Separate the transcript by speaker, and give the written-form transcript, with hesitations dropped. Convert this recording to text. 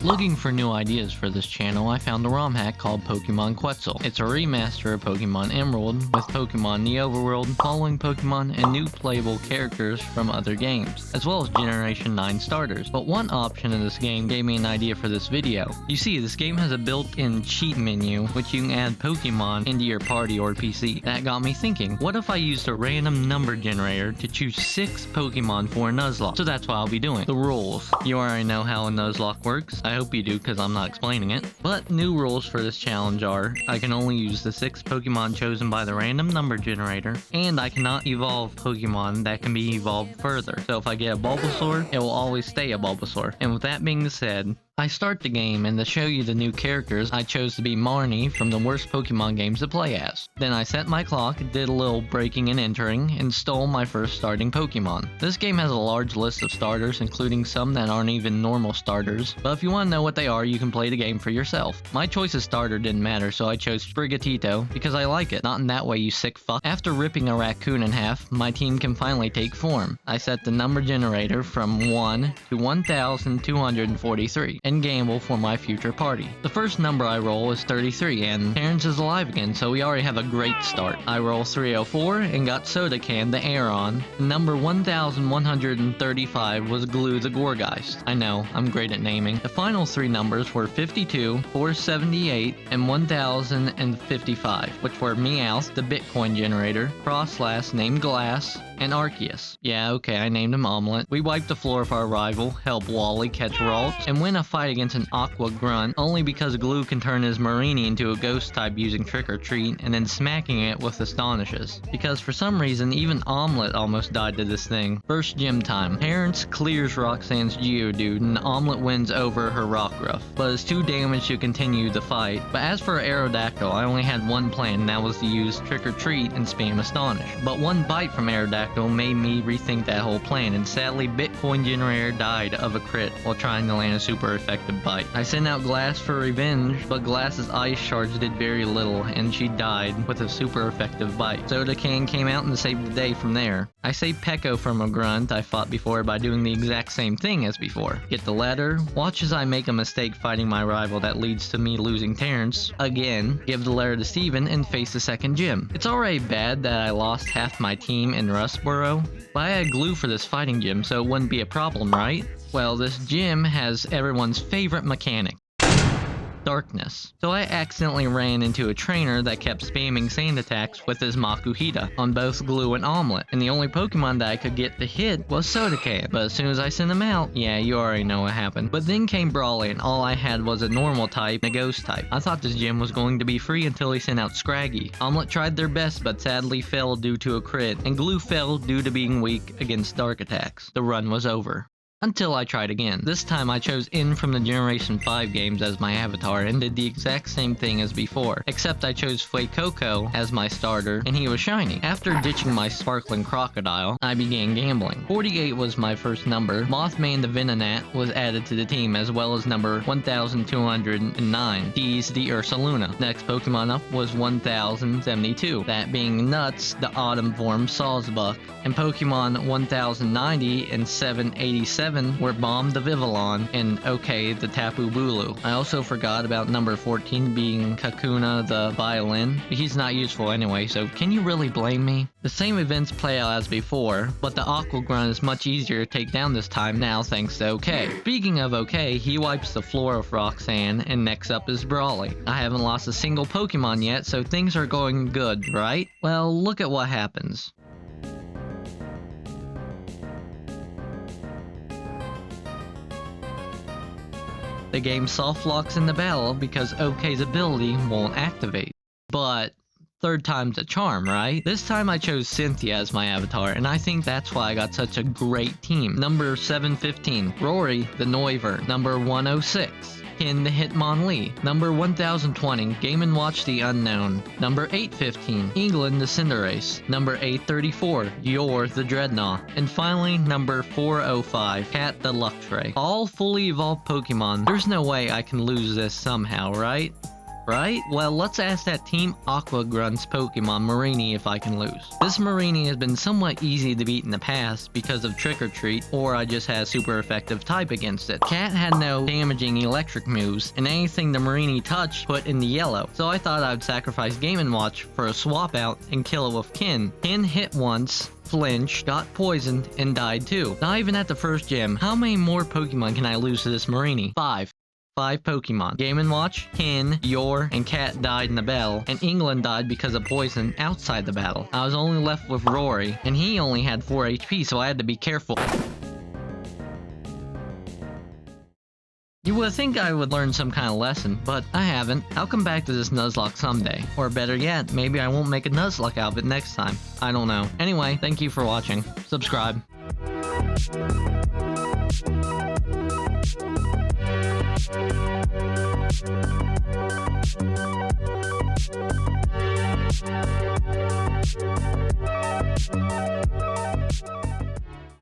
Speaker 1: Looking for new ideas for this channel, I found a ROM hack called Pokemon Quetzal. It's a remaster of Pokemon Emerald, with Pokemon in the overworld, following Pokemon and new playable characters from other games, as well as Generation 9 starters. But one option in this game gave me an idea for this video. You see, this game has a built-in cheat menu, which you can add Pokemon into your party or PC. That got me thinking, what if I used a random number generator to choose 6 Pokemon for a Nuzlocke? So that's what I'll be doing. The rules. You already know how a Nuzlocke works. I hope you do, because I'm not explaining it. But new rules for this challenge are, I can only use the 6 Pokemon chosen by the random number generator, and I cannot evolve Pokemon that can be evolved further. So if I get a Bulbasaur, it will always stay a Bulbasaur. And with that being said, I start the game, and to show you the new characters, I chose to be Marnie from the worst Pokemon games to play as. Then I set my clock, did a little breaking and entering, and stole my first starting Pokemon. This game has a large list of starters, including some that aren't even normal starters, but if you want to know what they are, you can play the game for yourself. My choice of starter didn't matter, so I chose Sprigatito, because I like it. Not in that way, you sick fuck. After ripping a raccoon in half, my team can finally take form. I set the number generator from 1 to 1,243. And gamble for my future party. The first number I roll is 33, and Terrence is alive again, so we already have a great start. I roll 304 and got Soda Can the Aeron. Number 1135 was Glue the Gorgeist. I know, I'm great at naming. The final 3 numbers were 52, 478, and 1055, which were Meowth, the Bitcoin generator, Crosslass named Glass, and Arceus. Yeah, okay, I named him Omelette. We wiped the floor of our rival, help Wally catch Ralts, and win a fight against an Aqua Grunt, only because Glue can turn his Marini into a ghost type using Trick or Treat, and then smacking it with Astonishes. Because for some reason, even Omelette almost died to this thing. First gym time. Terrence clears Roxanne's Geodude, and Omelette wins over her Rockruff, but is too damaged to continue the fight. But as for Aerodactyl, I only had one plan, and that was to use Trick or Treat and spam Astonish. But one bite from Aerodactyl made me rethink that whole plan, and sadly Bitcoin generator died of a crit while trying to land a super effective bite. I sent out Glass for revenge, but Glass's ice shards did very little, and she died with a super effective bite. Soda Can came out and saved the day from there. I saved Pecco from a grunt I fought before by doing the exact same thing as before. Get the letter, watch as I make a mistake fighting my rival that leads to me losing Terrence, again, give the letter to Steven, and face the second gym. It's already bad that I lost half my team in Rustboro, but I had Glue for this fighting gym, so it wouldn't be a problem, right? Well, this gym has everyone's favorite mechanic. Darkness. So I accidentally ran into a trainer that kept spamming sand attacks with his Makuhita on both Glue and Omelette, and the only Pokemon that I could get to hit was Soda Can. But as soon as I sent him out, yeah, you already know what happened. But then came Brawly, and all I had was a normal type and a ghost type. I thought this gym was going to be free until he sent out Scraggy. Omelette tried their best but sadly failed due to a crit, and Glue fell due to being weak against dark attacks. The run was over. Until I tried again. This time I chose In from the Generation 5 games as my avatar and did the exact same thing as before, except I chose Fuecoco as my starter and he was shiny. After ditching my Sparkling Crocodile, I began gambling. 48 was my first number. Mothman the Venonat was added to the team, as well as number 1209, Deez the Ursaluna. Next Pokemon up was 1072, that being Nuts the Autumn Form Sawsbuck, and Pokemon 1090 and 787 were Bomb the Vivillon and OK the Tapu Bulu. I also forgot about number 14 being Kakuna the Violin. He's not useful anyway, so can you really blame me? The same events play out as before, but the Aqua Grunt is much easier to take down this time now thanks to OK. Speaking of OK, he wipes the floor of Roxanne, and next up is Brawly. I haven't lost a single Pokemon yet, so things are going good, right? Well, look at what happens. The game soft locks in the battle because OK's ability won't activate. But third time's a charm, right? This time I chose Cynthia as my avatar, and I think that's why I got such a great team. Number 715, Rory the Noivern. Number 106, Ken the Hitmonlee. Number 1020, Game & Watch the Unknown. Number 815, England the Cinderace. Number 834, Yor the Dreadnought. And finally, number 405, Cat the Luxray. All fully evolved Pokemon. There's no way I can lose this somehow, right? right? Well, let's ask that Team Aqua Grunt's Pokemon Marini if I can lose. This Marini has been somewhat easy to beat in the past because of Trick or Treat, or I just had a super effective type against it. Cat had no damaging electric moves, and anything the Marini touched put in the yellow, so I thought I would sacrifice Game & Watch for a swap out and kill it with Kin. Kin hit once, flinched, got poisoned, and died too. Not even at the first gym. How many more Pokemon can I lose to this Marini? 5 Pokemon. Game & Watch, Kin, Yor, and Cat died in the battle, and England died because of poison outside the battle. I was only left with Rory, and he only had 4 HP, so I had to be careful. You would think I would learn some kind of lesson, but I haven't. I'll come back to this Nuzlocke someday. Or better yet, maybe I won't make a Nuzlocke out of it next time. I don't know. Anyway, thank you for watching. Subscribe.